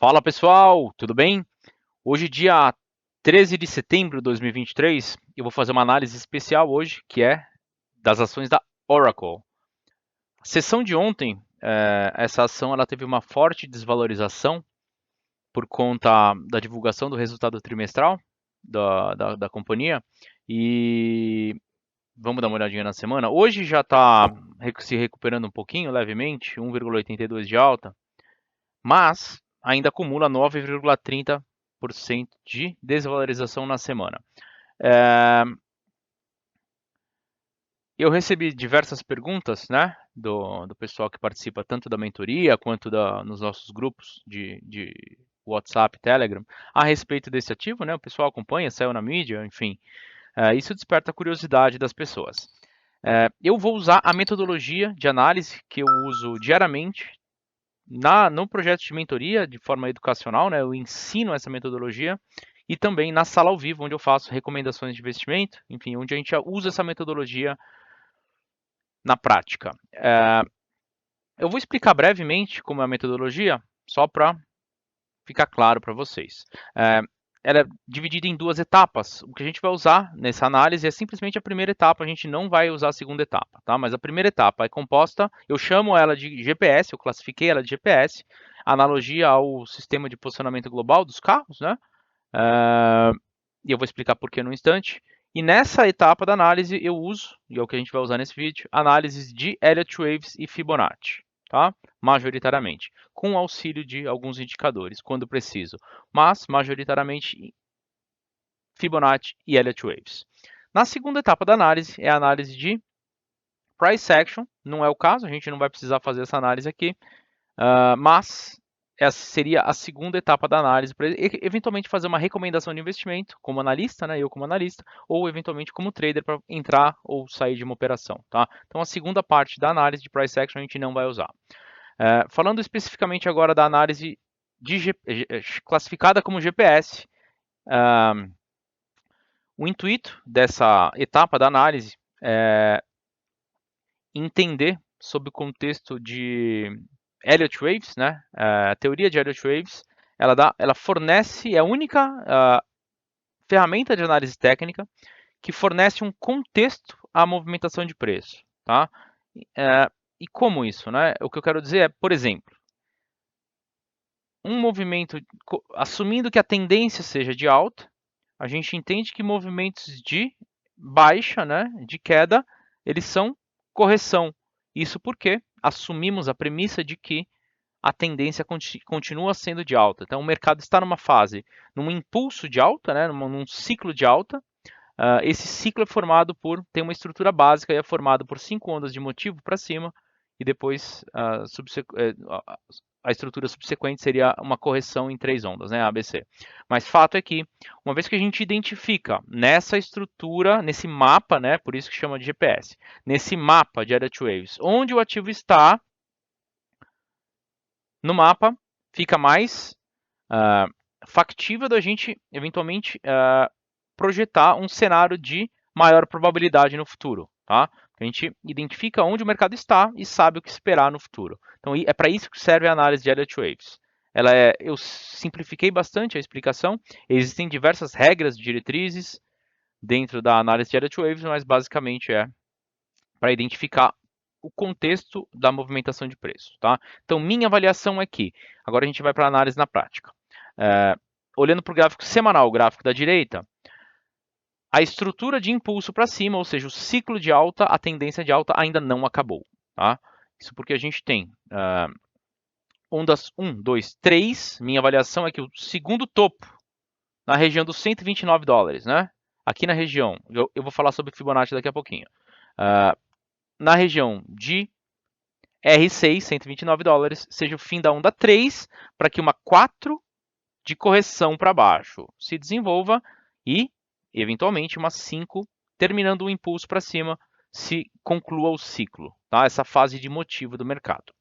Fala pessoal, tudo bem? Hoje, dia 13 de setembro de 2023, eu vou fazer uma análise especial hoje, que é das ações da Oracle. A sessão de ontem, essa ação ela teve uma forte desvalorização por conta da divulgação do resultado trimestral da companhia. E vamos dar uma olhadinha na semana. Hoje já está se recuperando um pouquinho, levemente, 1,82 de alta, mas ainda acumula 9,30% de desvalorização na semana. Eu recebi diversas perguntas, né, do pessoal que participa tanto da mentoria quanto nos nossos grupos de WhatsApp, Telegram, a respeito desse ativo, né? O pessoal acompanha, saiu na mídia, enfim. Isso desperta a curiosidade das pessoas. Eu vou usar a metodologia de análise que eu uso diariamente no projeto de mentoria, de forma educacional, né? Eu ensino essa metodologia e também na sala ao vivo, onde eu faço recomendações de investimento, enfim, onde a gente usa essa metodologia na prática. Eu vou explicar brevemente como é a metodologia, só para ficar claro para vocês. Ela é dividida em duas etapas. O que a gente vai usar nessa análise é simplesmente a primeira etapa, a gente não vai usar a segunda etapa, tá? Mas a primeira etapa é composta, eu chamo ela de GPS, eu classifiquei ela de GPS, analogia ao sistema de posicionamento global dos carros, né? E eu vou explicar por que no instante. E nessa etapa da análise eu uso, e é o que a gente vai usar nesse vídeo, análises de Elliott Waves e Fibonacci, tá? Majoritariamente, com auxílio de alguns indicadores, quando preciso, mas majoritariamente Fibonacci e Elliott Waves. Na segunda etapa da análise é a análise de Price Action, não é o caso, a gente não vai precisar fazer essa análise aqui, mas essa seria a segunda etapa da análise para eventualmente fazer uma recomendação de investimento como analista, né, eu como analista, ou eventualmente como trader para entrar ou sair de uma operação, tá? Então a segunda parte da análise de price action a gente não vai usar. Falando especificamente agora da análise classificada como GPS, o intuito dessa etapa da análise é entender sobre o contexto de Elliott Waves, né? A teoria de Elliott Waves, ela fornece, é a única ferramenta de análise técnica que fornece um contexto à movimentação de preço, tá? E como isso, né? O que eu quero dizer é, por exemplo, um movimento, assumindo que a tendência seja de alta, a gente entende que movimentos de baixa, né, de queda, eles são correção. Isso porque assumimos a premissa de que a tendência continua sendo de alta. Então, o mercado está numa fase, num impulso de alta, né, num ciclo de alta. Esse ciclo é formado tem uma estrutura básica e é formado por 5 ondas de motivo para cima e depois a estrutura subsequente seria uma correção em 3 ondas, né, ABC. Mas fato é que, uma vez que a gente identifica nessa estrutura, nesse mapa, né, por isso que chama de GPS, nesse mapa de Elliott Waves, onde o ativo está, no mapa fica mais factível da gente eventualmente projetar um cenário de maior probabilidade no futuro, tá? A gente identifica onde o mercado está e sabe o que esperar no futuro. Então é para isso que serve a análise de Elliott Waves. Eu simplifiquei bastante a explicação. Existem diversas regras, diretrizes dentro da análise de Elliott Waves, mas basicamente é para identificar o contexto da movimentação de preço, tá? Então minha avaliação é que agora a gente vai para a análise na prática. Olhando para o gráfico semanal, o gráfico da direita, a estrutura de impulso para cima, ou seja, o ciclo de alta, a tendência de alta ainda não acabou. Tá? Isso porque a gente tem ondas 1, 2, 3. Minha avaliação é que o segundo topo, na região dos 129 dólares, né? Aqui na região, eu vou falar sobre Fibonacci daqui a pouquinho. Na região de R6, 129 dólares, seja o fim da onda 3, para que uma 4 de correção para baixo se desenvolva e eventualmente uma 5, terminando o impulso para cima, se conclua o ciclo, tá? Essa fase de motivo do mercado.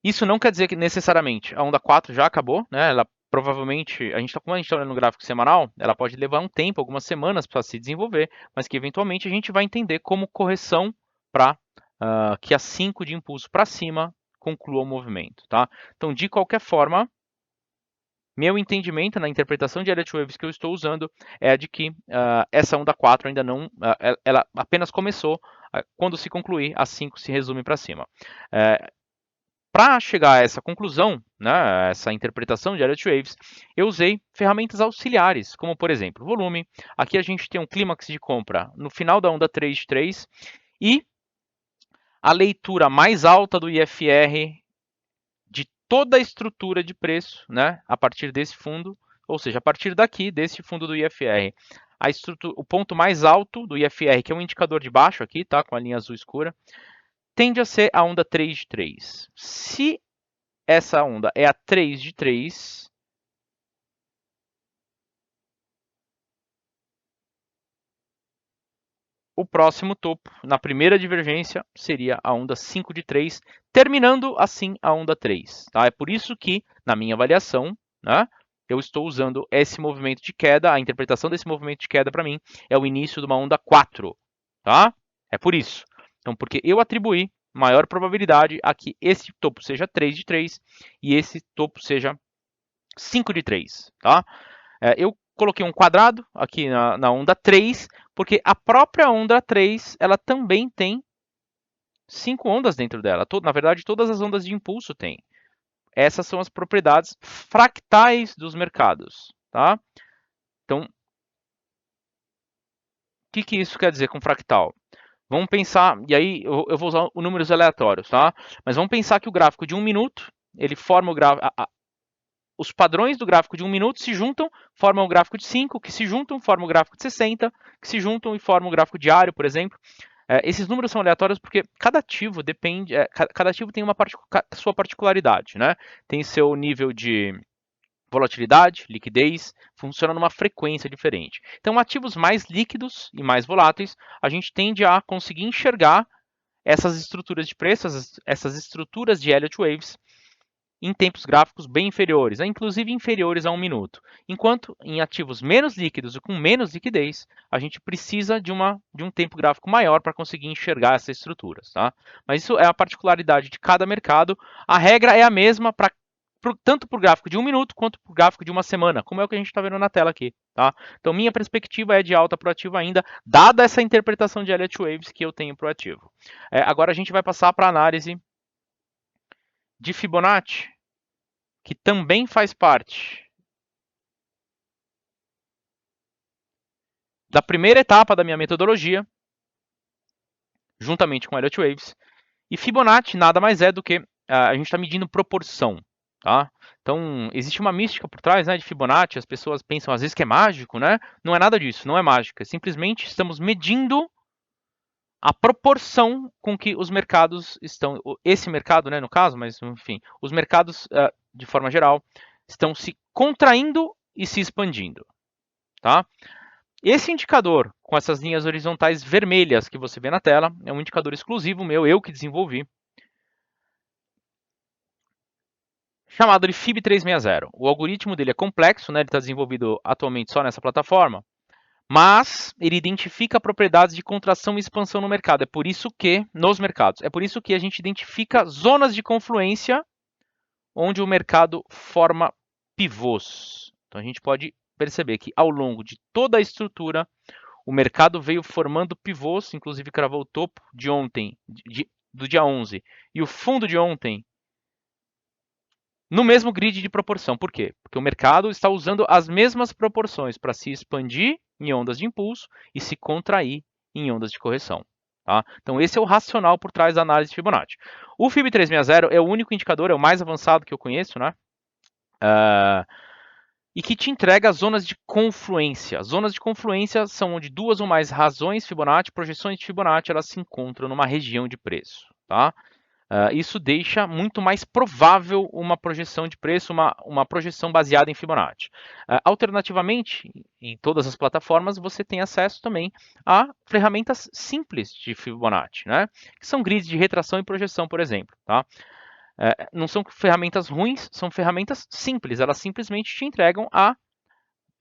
Isso não quer dizer que necessariamente a onda 4 já acabou, né? Ela provavelmente, como a gente está olhando no gráfico semanal, ela pode levar um tempo, algumas semanas para se desenvolver, mas que eventualmente a gente vai entender como correção para que a 5 de impulso para cima conclua o movimento, tá? Então, de qualquer forma, meu entendimento na interpretação de Elliott Waves que eu estou usando é a de que essa onda 4 ainda não, ela apenas começou, quando se concluir, a 5 se resume para cima. Para chegar a essa conclusão, né, essa interpretação de Elliott Waves, eu usei ferramentas auxiliares, como por exemplo, volume. Aqui a gente tem um clímax de compra no final da onda 3 de 3 e a leitura mais alta do IFR de toda a estrutura de preço, né, a partir desse fundo, ou seja, a partir daqui, desse fundo do IFR. O ponto mais alto do IFR, que é um indicador de baixo aqui, tá, com a linha azul escura, tende a ser a onda 3 de 3. Se essa onda é a 3 de 3, o próximo topo, na primeira divergência, seria a onda 5 de 3, terminando assim a onda 3. Tá? É por isso que, na minha avaliação, né, eu estou usando esse movimento de queda, a interpretação desse movimento de queda para mim é o início de uma onda 4. Tá? É por isso. Então, porque eu atribuí maior probabilidade a que esse topo seja 3 de 3 e esse topo seja 5 de 3. Tá? Eu coloquei um quadrado aqui na onda 3, porque a própria onda 3 ela também tem 5 ondas dentro dela. Na verdade, todas as ondas de impulso têm. Essas são as propriedades fractais dos mercados. Tá? Então, o que isso quer dizer com fractal? Vamos pensar, e aí eu vou usar números aleatórios, tá? Mas vamos pensar que o gráfico de 1 minuto, ele forma o gráfico, os padrões do gráfico de 1 minuto se juntam, formam o gráfico de 5, que se juntam, formam o gráfico de 60, que se juntam e formam o gráfico diário, por exemplo. Esses números são aleatórios porque cada ativo depende, cada ativo tem uma sua particularidade, né? Tem seu nível de volatilidade, liquidez, funciona numa frequência diferente. Então, ativos mais líquidos e mais voláteis, a gente tende a conseguir enxergar essas estruturas de preço, essas estruturas de Elliott Waves, em tempos gráficos bem inferiores, inclusive inferiores a 1 minuto. Enquanto em ativos menos líquidos e com menos liquidez, a gente precisa de um tempo gráfico maior para conseguir enxergar essas estruturas. Tá? Mas isso é a particularidade de cada mercado. A regra é a mesma tanto para o gráfico de 1 minuto quanto para o gráfico de uma semana, como é o que a gente está vendo na tela aqui. Tá? Então, minha perspectiva é de alta para o ativo ainda, dada essa interpretação de Elliott Waves que eu tenho para o ativo. Agora a gente vai passar para a análise de Fibonacci, que também faz parte da primeira etapa da minha metodologia, juntamente com Elliott Waves. E Fibonacci nada mais é do que a gente está medindo proporção. Tá? Então, existe uma mística por trás, né, de Fibonacci, as pessoas pensam às vezes que é mágico, né? Não é nada disso, não é mágica. Simplesmente estamos medindo a proporção com que os mercados estão, esse mercado, né, no caso, mas enfim, os mercados, de forma geral, estão se contraindo e se expandindo. Tá? Esse indicador, com essas linhas horizontais vermelhas que você vê na tela, é um indicador exclusivo meu, eu que desenvolvi, chamado de FIB360. O algoritmo dele é complexo, né? Ele está desenvolvido atualmente só nessa plataforma, mas ele identifica propriedades de contração e expansão no mercado. É por isso que, nos mercados, é por isso que a gente identifica zonas de confluência onde o mercado forma pivôs. Então a gente pode perceber que ao longo de toda a estrutura, o mercado veio formando pivôs, inclusive cravou o topo de ontem, do dia 11, e o fundo de ontem, no mesmo grid de proporção. Por quê? Porque o mercado está usando as mesmas proporções para se expandir em ondas de impulso e se contrair em ondas de correção. Tá? Então, esse é o racional por trás da análise de Fibonacci. O FIB 360 é o único indicador, é o mais avançado que eu conheço, né? E que te entrega zonas de confluência. Zonas de confluência são onde duas ou mais razões Fibonacci, projeções de Fibonacci, elas se encontram numa região de preço. Tá? Isso deixa muito mais provável uma projeção de preço, uma projeção baseada em Fibonacci. Alternativamente, em todas as plataformas, você tem acesso também a ferramentas simples de Fibonacci, né? Que são grids de retração e projeção, por exemplo. Tá? Não são ferramentas ruins, são ferramentas simples. Elas simplesmente te entregam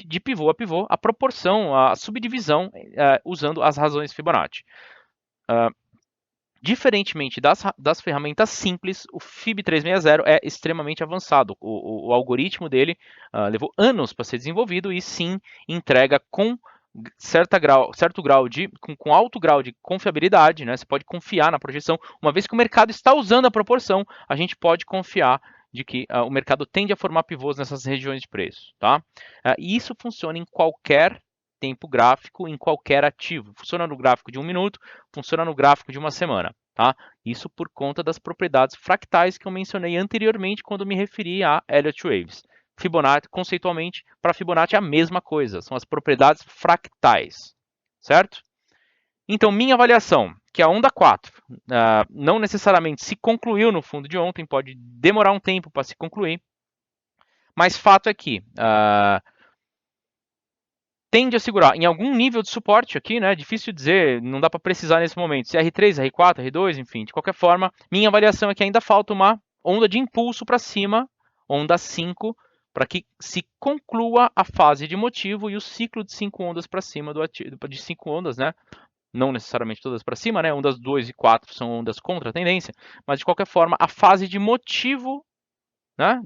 de pivô a pivô, a proporção, a subdivisão, usando as razões Fibonacci. Diferentemente das ferramentas simples, o FIB 360 é extremamente avançado. O algoritmo dele levou anos para ser desenvolvido e sim entrega com com alto grau de confiabilidade, né? Você pode confiar na projeção. Uma vez que o mercado está usando a proporção, a gente pode confiar de que o mercado tende a formar pivôs nessas regiões de preço, tá? E isso funciona em qualquer tempo gráfico, em qualquer ativo. Funciona no gráfico de 1 minuto, funciona no gráfico de uma semana, tá? Isso por conta das propriedades fractais que eu mencionei anteriormente quando me referi a Elliott Waves. Fibonacci, conceitualmente, para Fibonacci é a mesma coisa, são as propriedades fractais, certo? Então, minha avaliação, que a onda 4 não necessariamente se concluiu no fundo de ontem, pode demorar um tempo para se concluir, mas fato é que tende a segurar em algum nível de suporte aqui, né? Difícil dizer, não dá para precisar nesse momento, se é R3, R4, R2, enfim, de qualquer forma, minha avaliação é que ainda falta uma onda de impulso para cima, onda 5, para que se conclua a fase de motivo e o ciclo de 5 ondas para cima do ativo, de 5 ondas, né? Não necessariamente todas para cima, né? Ondas 2 e 4 são ondas contra a tendência, mas de qualquer forma, a fase de motivo, né,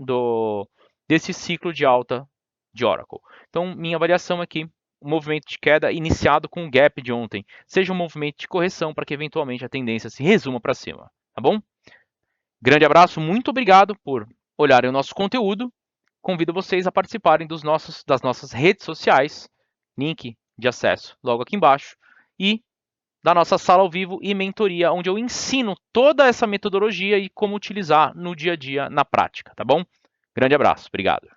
desse ciclo de alta de Oracle. Então, minha avaliação aqui, o movimento de queda iniciado com o gap de ontem, seja um movimento de correção para que eventualmente a tendência se resuma para cima, tá bom? Grande abraço, muito obrigado por olharem o nosso conteúdo. Convido vocês a participarem das nossas redes sociais, link de acesso logo aqui embaixo, e da nossa sala ao vivo e mentoria, onde eu ensino toda essa metodologia e como utilizar no dia a dia, na prática, tá bom? Grande abraço, obrigado.